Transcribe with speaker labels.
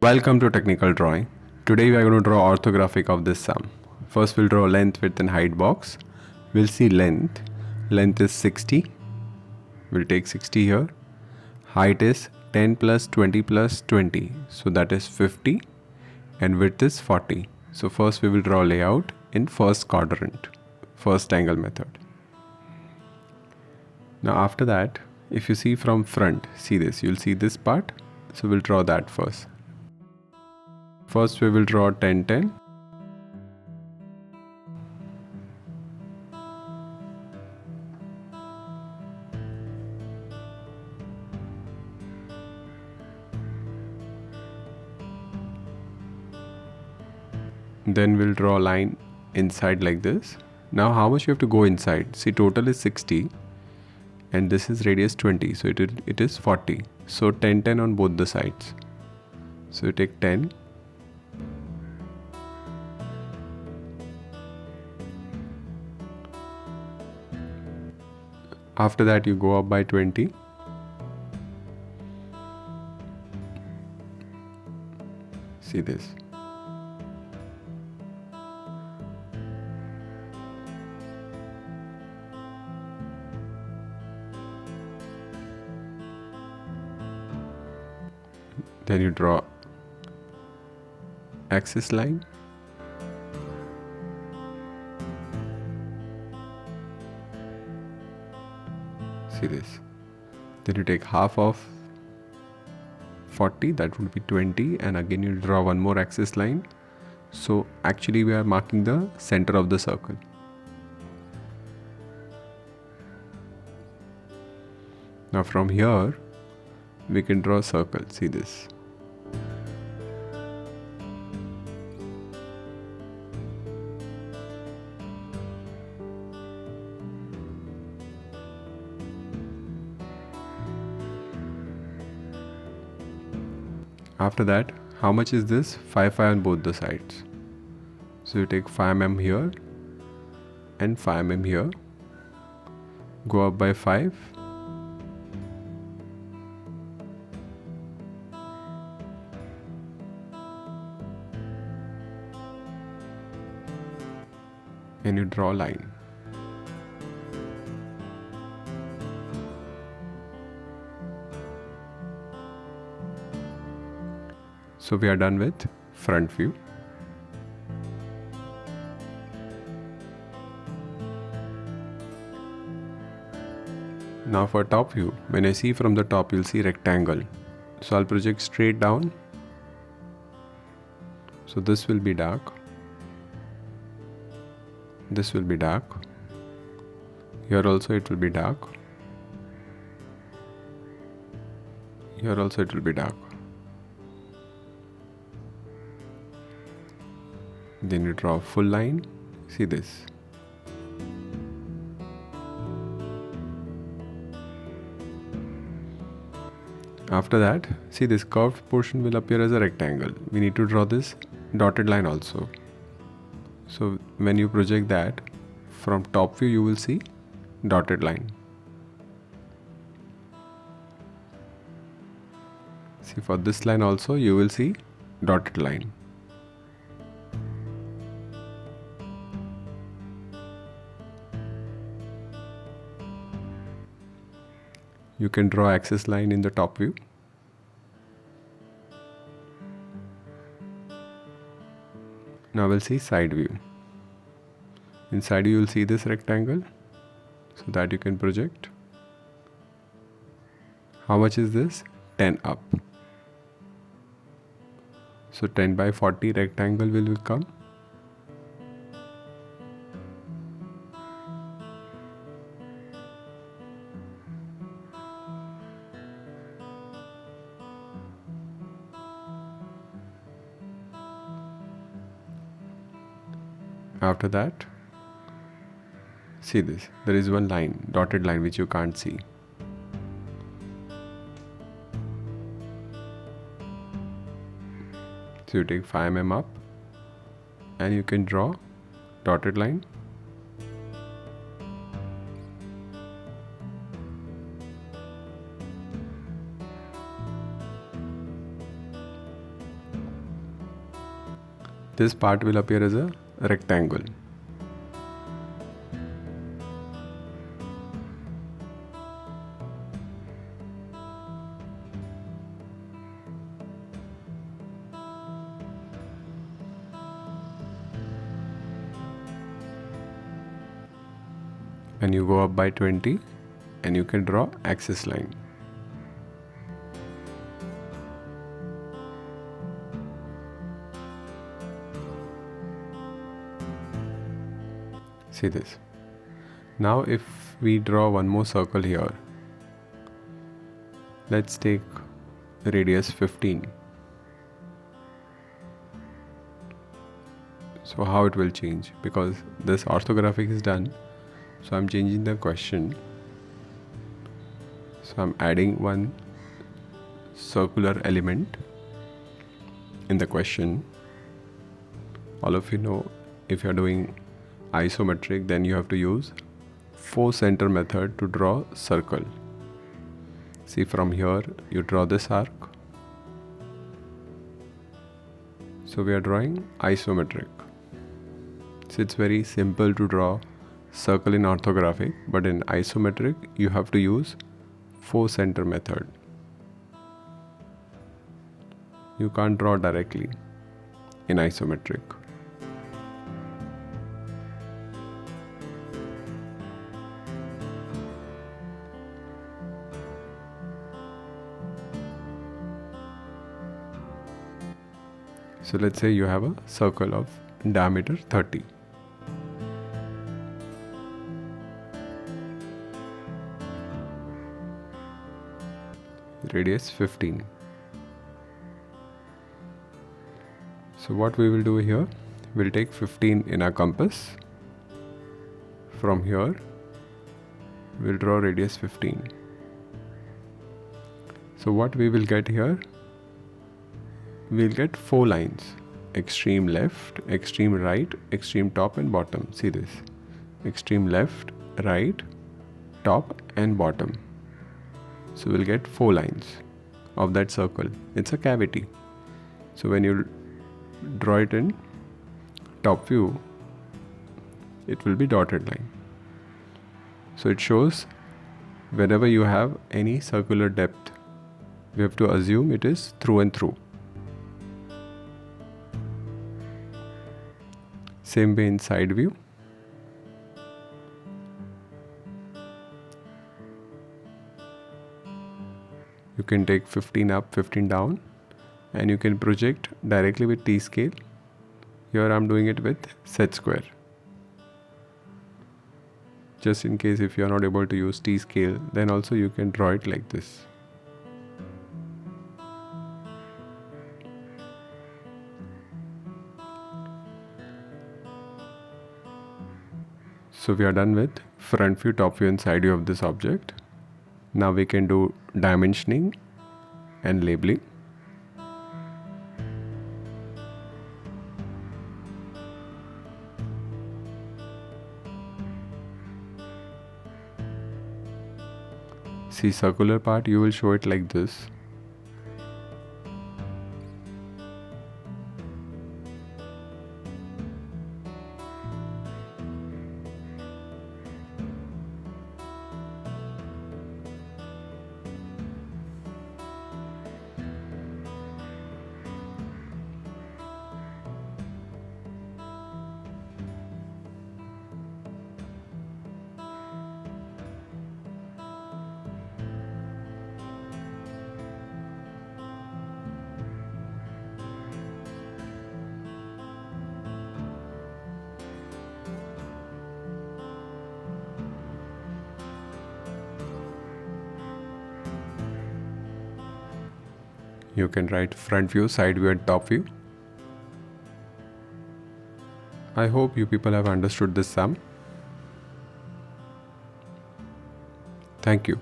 Speaker 1: Welcome to Technical Drawing. Today we are going to draw orthographic of this sum. First we'll draw length, width and height box. We'll see length. Length is 60. We'll take 60 here. Height is 10 plus 20 plus 20. So that is 50. And width is 40. So first we will draw layout in first quadrant. First angle method. Now after that, if you see from front, see this. You'll see this part. So we'll draw that first. First we will draw 10, 10. Then we'll draw a line inside like this. Now how much you have to go inside? See, total is 60 and this is radius 20, so it is 40. So 10, 10 on both the sides. So you take 10. After that you go up by 20. See this. Then you draw axis line. See this. Then you take half of 40, that would be 20, and again you draw one more axis line. So actually we are marking the center of the circle. Now from here we can draw a circle. See this. After that, how much is this? 5, 5 on both the sides. So you take 5 mm here and 5 mm here. Go up by 5. And you draw a line. So we are done with front view. Now for top view, when I see from the top, you'll see rectangle. So I'll project straight down. So this will be dark. This will be dark. Here also it will be dark. Here also it will be dark. Then you draw a full line. See this. After that, see this curved portion will appear as a rectangle. We need to draw this dotted line also. So when you project that, from top view you will see dotted line. See, for this line also you will see dotted line. You can draw axis line in the top view. Now we'll see side view. Inside you will see this rectangle, so that you can project. How much is this? 10 up. So 10 by 40 rectangle will come. After that, see this, there is one line, dotted line, which you can't see. So you take 5 mm up and you can draw dotted line. this part will appear as a rectangle. And you go up by 20 and you can draw axis line. See this. Now if we draw one more circle here, let's take radius 15. So how it will change, because this orthographic is done, so I'm changing the question. So I'm adding one circular element in the question. All of you know, if you're doing isometric, then you have to use 4 center method to draw circle. See, from here you draw this arc. So we are drawing isometric. So it's very simple to draw circle in orthographic, but in isometric you have to use 4 center method. You can't draw directly in isometric. So let's say you have a circle of diameter 30. Radius 15. So what we will do here, we'll take 15 in our compass. From here, we'll draw radius 15. So what we will get here, we'll get 4 lines: extreme left, extreme right, extreme top and bottom. See this, extreme left, right, top and bottom. So we'll get 4 lines of that circle. It's a cavity. So when you draw it in top view, it will be dotted line. So it shows whenever you have any circular depth, we have to assume it is through and through. Same way in side view. You can take 15 up, 15 down, and you can project directly with T-scale. Here I'm doing it with set square. Just in case if you are not able to use T-scale, then also you can draw it like this. So we are done with front view, top view and side view of this object. Now we can do dimensioning and labeling. See, circular part, you will show it like this. You can write front view, side view and top view. I hope you people have understood this sum. Thank you.